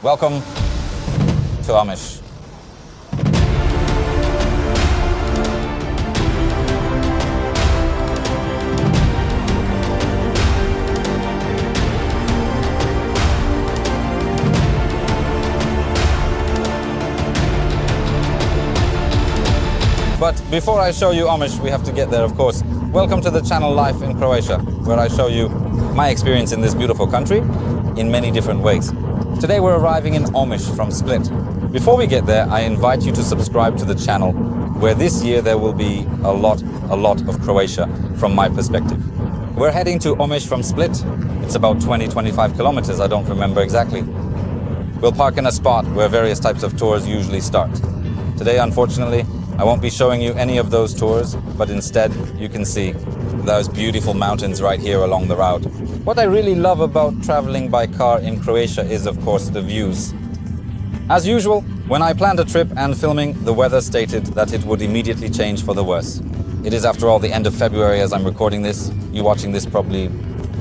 Welcome to Omiš. But before I show you Omiš, we have to get there, of course. Welcome to the channel Life in Croatia, where I show you my experience in this beautiful country in many different ways. Today we're arriving in Omiš from Split. Before we get there, I invite you to subscribe to the channel, where this year there will be a lot of Croatia from my perspective. We're heading to Omiš from Split. It's about 20-25 kilometers, I don't remember exactly. We'll park in a spot where various types of tours usually start. Today, unfortunately, I won't be showing you any of those tours, but instead you can see those beautiful mountains right here along the route. What I really love about traveling by car in Croatia is, of course, the views. As usual, when I planned a trip and filming, the weather stated that it would immediately change for the worse. It is, after all, the end of February as I'm recording this. You're watching this probably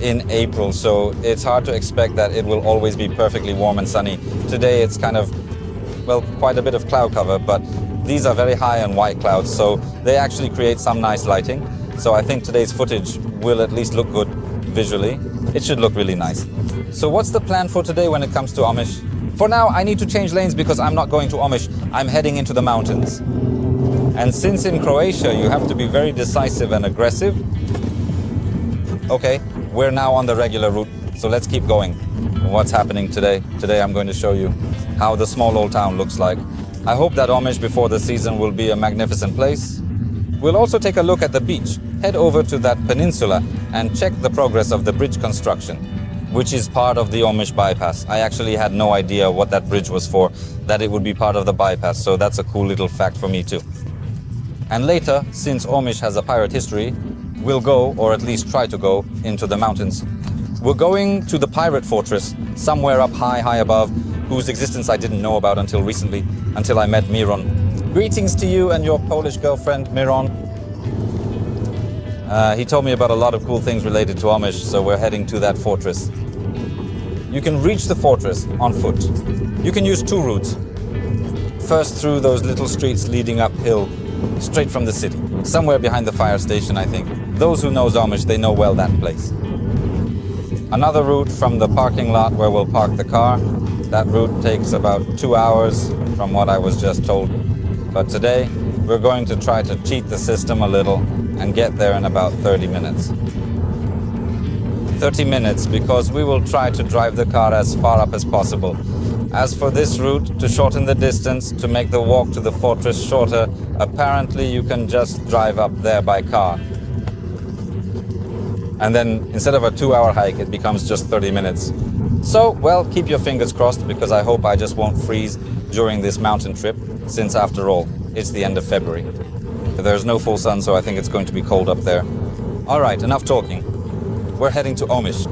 in April, so it's hard to expect that it will always be perfectly warm and sunny. Today it's kind of, well, quite a bit of cloud cover, but these are very high and white clouds, so they actually create some nice lighting. So I think today's footage will at least look good visually. It should look really nice. So what's the plan for today when it comes to Omiš? For now, I need to change lanes because I'm not going to Omiš. I'm heading into the mountains. And since in Croatia you have to be very decisive and aggressive, okay, we're now on the regular route, so let's keep going. What's happening today? Today I'm going to show you how the small old town looks like. I hope that Omiš before the season will be a magnificent place. We'll also take a look at the beach, head over to that peninsula and check the progress of the bridge construction, which is part of the Omiš bypass. I actually had no idea what that bridge was for, that it would be part of the bypass, so that's a cool little fact for me too. And later, since Omiš has a pirate history, we'll go, or at least try to go, into the mountains. We're going to the pirate fortress, somewhere up high above, whose existence I didn't know about until recently, until I met Miron. Greetings to you and your Polish girlfriend, Miron. He told me about a lot of cool things related to Omiš, so we're heading to that fortress. You can reach the fortress on foot. You can use two routes. First through those little streets leading uphill, straight from the city. Somewhere behind the fire station, I think. Those who know Omiš, they know well that place. Another route from the parking lot where we'll park the car. That route takes about 2 hours from what I was just told. But today, we're going to try to cheat the system a little and get there in about 30 minutes. 30 minutes because we will try to drive the car as far up as possible. As for this route, to shorten the distance, to make the walk to the fortress shorter, apparently you can just drive up there by car. And then instead of a 2-hour hike, it becomes just 30 minutes. So, well, keep your fingers crossed because I hope I just won't freeze during this mountain trip, since after all, it's the end of February. There's no full sun, so I think it's going to be cold up there. All right, enough talking. We're heading to Omiš.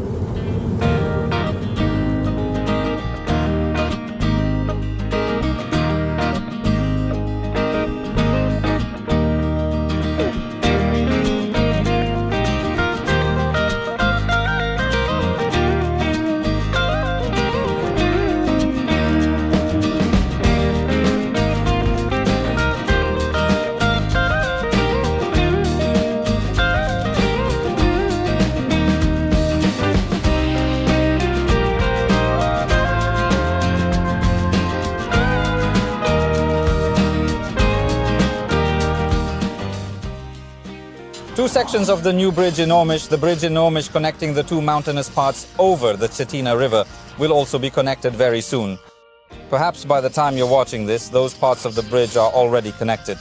Two sections of the new bridge in Omiš, the bridge in Omiš connecting the two mountainous parts over the Cetina River, will also be connected very soon. Perhaps by the time you're watching this, those parts of the bridge are already connected.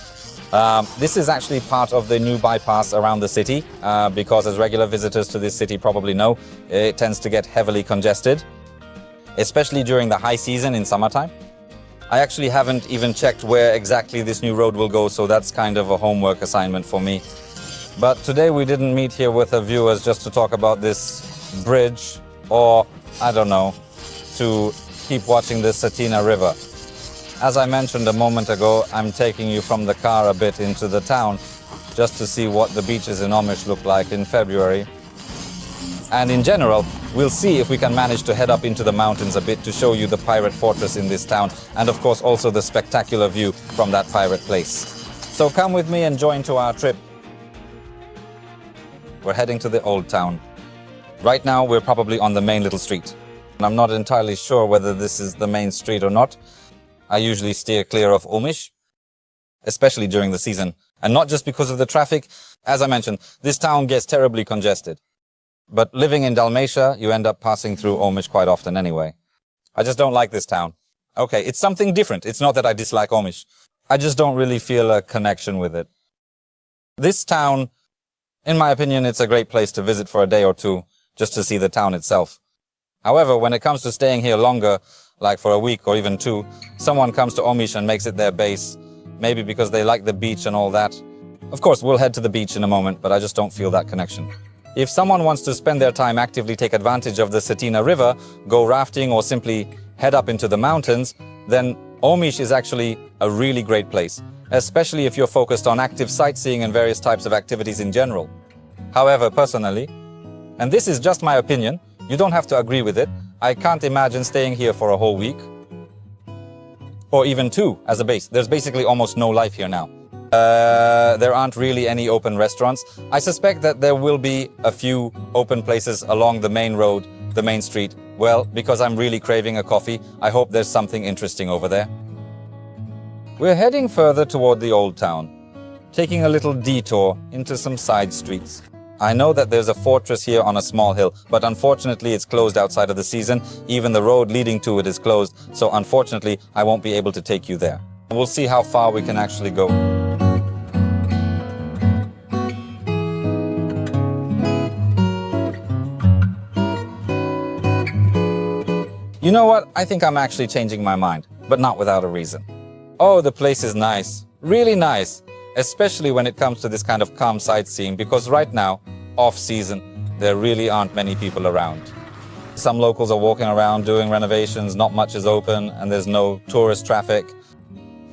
This is actually part of the new bypass around the city, because as regular visitors to this city probably know, it tends to get heavily congested, especially during the high season in summertime. I actually haven't even checked where exactly this new road will go, so that's kind of a homework assignment for me. But today we didn't meet here with the viewers just to talk about this bridge or, I don't know, to keep watching the Cetina River. As I mentioned a moment ago, I'm taking you from the car a bit into the town just to see what the beaches in Omiš look like in February. And in general, we'll see if we can manage to head up into the mountains a bit to show you the pirate fortress in this town, and of course also the spectacular view from that pirate place. So come with me and join to our trip. We're heading to the old town. Right now we're probably on the main little street. And I'm not entirely sure whether this is the main street or not. I usually steer clear of Omiš, especially during the season. And not just because of the traffic. As I mentioned, this town gets terribly congested. But living in Dalmatia, you end up passing through Omiš quite often anyway. I just don't like this town. Okay, it's something different. It's not that I dislike Omiš. I just don't really feel a connection with it. This town, in my opinion, it's a great place to visit for a day or two, just to see the town itself. However, when it comes to staying here longer, like for a week or even two, someone comes to Omiš and makes it their base, maybe because they like the beach and all that. Of course, we'll head to the beach in a moment, but I just don't feel that connection. If someone wants to spend their time actively take advantage of the Cetina River, go rafting or simply head up into the mountains, then Omiš is actually a really great place, especially if you're focused on active sightseeing and various types of activities in general. However, personally, and this is just my opinion, you don't have to agree with it, I can't imagine staying here for a whole week, or even two as a base. There's basically almost no life here now. There aren't really any open restaurants. I suspect that there will be a few open places along the main road, the main street. Well, because I'm really craving a coffee, I hope there's something interesting over there. We're heading further toward the old town, taking a little detour into some side streets. I know that there's a fortress here on a small hill, but unfortunately it's closed outside of the season. Even the road leading to it is closed, so unfortunately I won't be able to take you there. We'll see how far we can actually go. You know what? I think I'm actually changing my mind, but not without a reason. Oh, the place is nice. Really nice. Especially when it comes to this kind of calm sightseeing, because right now, off-season, there really aren't many people around. Some locals are walking around doing renovations, not much is open, and there's no tourist traffic.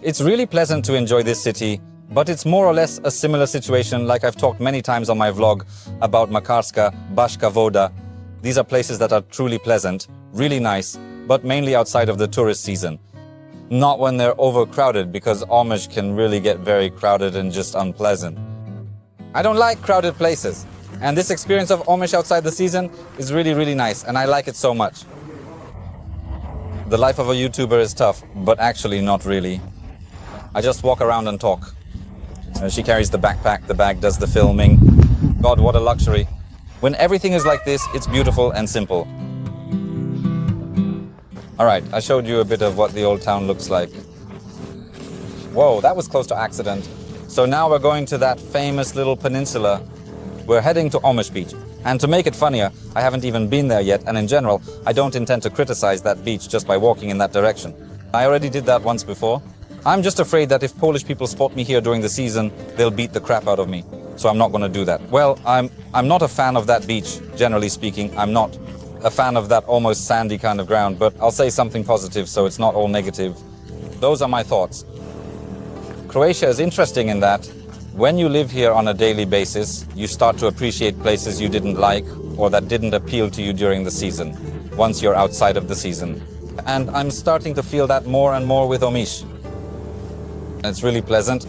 It's really pleasant to enjoy this city, but it's more or less a similar situation like I've talked many times on my vlog about Makarska, Baška Voda. These are places that are truly pleasant, really nice, but mainly outside of the tourist season. Not when they're overcrowded, because Omiš can really get very crowded and just unpleasant. I don't like crowded places, and this experience of Omiš outside the season is really, really nice, and I like it so much. The life of a YouTuber is tough, but actually not really. I just walk around and talk. She carries the backpack, the bag does the filming. God, what a luxury. When everything is like this, it's beautiful and simple. Alright, I showed you a bit of what the old town looks like. Whoa, that was close to accident. So now we're going to that famous little peninsula. We're heading to Omiš beach. And to make it funnier, I haven't even been there yet, and in general, I don't intend to criticize that beach just by walking in that direction. I already did that once before. I'm just afraid that if Polish people spot me here during the season, they'll beat the crap out of me. So I'm not going to do that. Well, I'm not a fan of that beach, generally speaking. I'm not a fan of that almost sandy kind of ground, but I'll say something positive so it's not all negative. Those are my thoughts. Croatia is interesting in that when you live here on a daily basis, you start to appreciate places you didn't like or that didn't appeal to you during the season, once you're outside of the season. And I'm starting to feel that more and more with Omiš. It's really pleasant.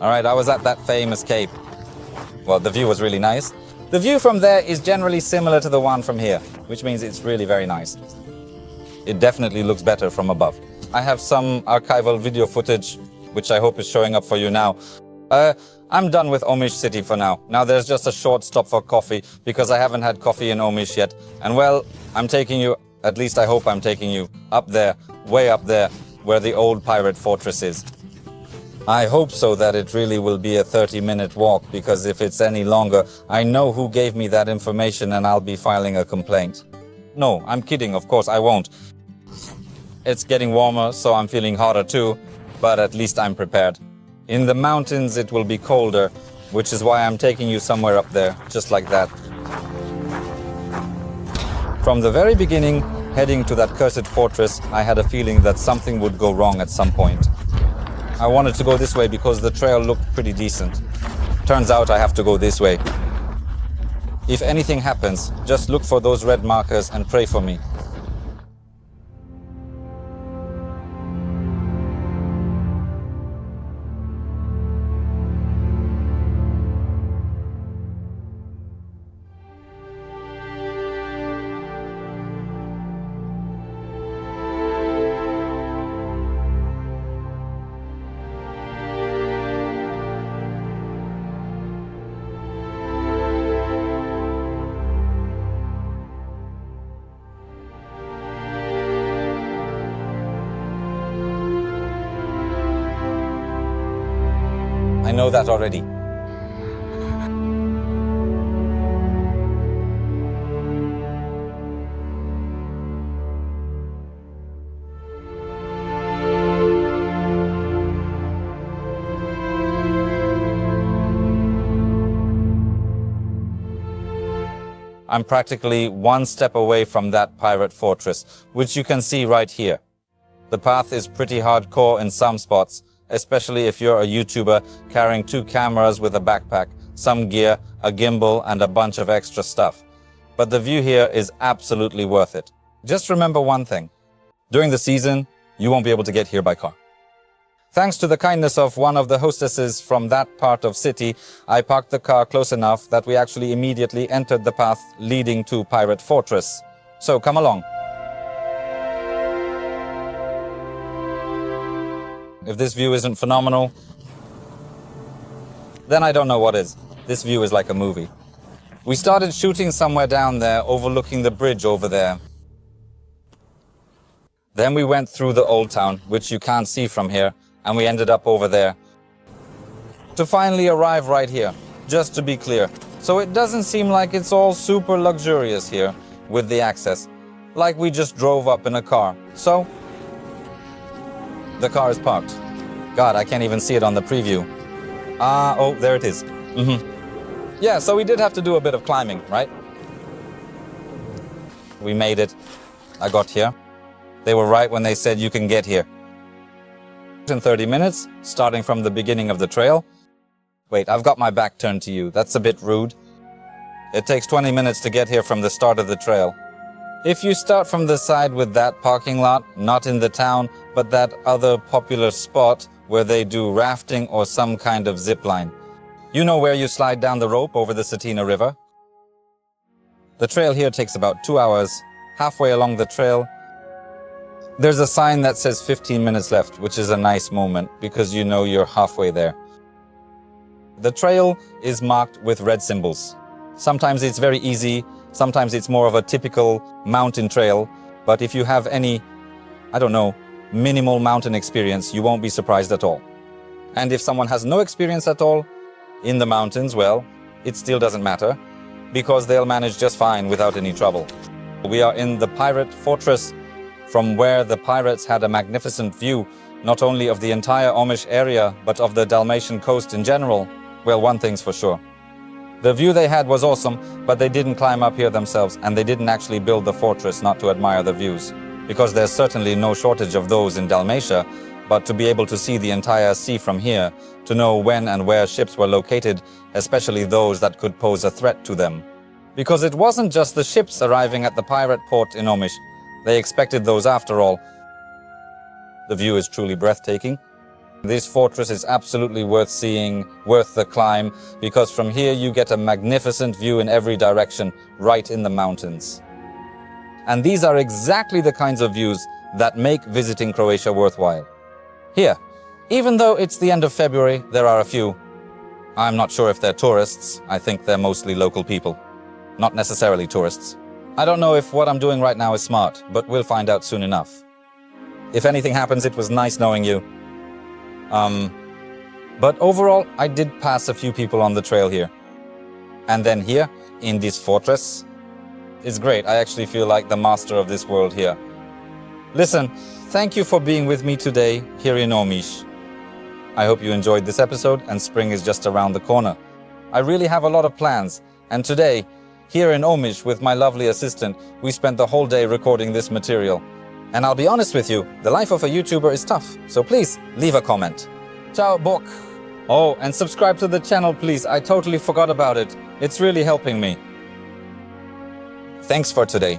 Alright, I was at that famous cape. Well, the view was really nice. The view from there is generally similar to the one from here, which means it's really very nice. It definitely looks better from above. I have some archival video footage, which I hope is showing up for you now. I'm done with Omiš city for now. Now there's just a short stop for coffee, because I haven't had coffee in Omiš yet. And well, I'm taking you, at least I hope I'm taking you, up there, way up there, where the old pirate fortress is. I hope so that it really will be a 30-minute walk, because if it's any longer, I know who gave me that information and I'll be filing a complaint. No, I'm kidding, of course I won't. It's getting warmer, so I'm feeling hotter too, but at least I'm prepared. In the mountains it will be colder, which is why I'm taking you somewhere up there, just like that. From the very beginning, heading to that cursed fortress, I had a feeling that something would go wrong at some point. I wanted to go this way because the trail looked pretty decent. Turns out I have to go this way. If anything happens, just look for those red markers and pray for me. I know that already. I'm practically one step away from that pirate fortress, which you can see right here. The path is pretty hardcore in some spots, especially if you're a YouTuber carrying 2 cameras with a backpack, some gear, a gimbal, and a bunch of extra stuff. But the view here is absolutely worth it. Just remember one thing. During the season, you won't be able to get here by car. Thanks to the kindness of one of the hostesses from that part of city, I parked the car close enough that we actually immediately entered the path leading to Pirate Fortress. So come along. If this view isn't phenomenal, then I don't know what is. This view is like a movie. We started shooting somewhere down there, overlooking the bridge over there. Then we went through the old town, which you can't see from here, and we ended up over there. To finally arrive right here, just to be clear. So it doesn't seem like it's all super luxurious here with the access, like we just drove up in a car. So the car is parked. God, I can't even see it on the preview. Oh, there it is. Yeah, so we did have to do a bit of climbing, right? We made it. I got here. They were right when they said you can get here. In 30 minutes, starting from the beginning of the trail. Wait, I've got my back turned to you. That's a bit rude. It takes 20 minutes to get here from the start of the trail. If you start from the side with that parking lot, not in the town, but that other popular spot where they do rafting or some kind of zip line. You know where you slide down the rope over the Cetina River? The trail here takes about 2 hours. Halfway along the trail, there's a sign that says 15 minutes left, which is a nice moment because you know you're halfway there. The trail is marked with red symbols. Sometimes it's very easy, sometimes it's more of a typical mountain trail, but if you have any, I don't know, minimal mountain experience, you won't be surprised at all. And if someone has no experience at all in the mountains, well, it still doesn't matter because they'll manage just fine without any trouble. We are in the Pirate Fortress, from where the pirates had a magnificent view, not only of the entire Omiš area, but of the Dalmatian coast in general. Well, one thing's for sure. The view they had was awesome, but they didn't climb up here themselves, and they didn't actually build the fortress not to admire the views. Because there's certainly no shortage of those in Dalmatia, but to be able to see the entire sea from here, to know when and where ships were located, especially those that could pose a threat to them. Because it wasn't just the ships arriving at the pirate port in Omiš. They expected those after all. The view is truly breathtaking. This fortress is absolutely worth seeing, worth the climb, because from here you get a magnificent view in every direction, right in the mountains. And these are exactly the kinds of views that make visiting Croatia worthwhile. Here, even though it's the end of February, there are a few. I'm not sure if they're tourists. I think they're mostly local people. Not necessarily tourists. I don't know if what I'm doing right now is smart, but we'll find out soon enough. If anything happens, it was nice knowing you. But overall, I did pass a few people on the trail here. And then here, in this fortress, it's great. I actually feel like the master of this world here. Listen, thank you for being with me today here in Omiš. I hope you enjoyed this episode and spring is just around the corner. I really have a lot of plans, and today, here in Omiš with my lovely assistant, we spent the whole day recording this material. And I'll be honest with you, the life of a YouTuber is tough, so please leave a comment. Ciao, bok! Oh, and subscribe to the channel, please. I totally forgot about it. It's really helping me. Thanks for today.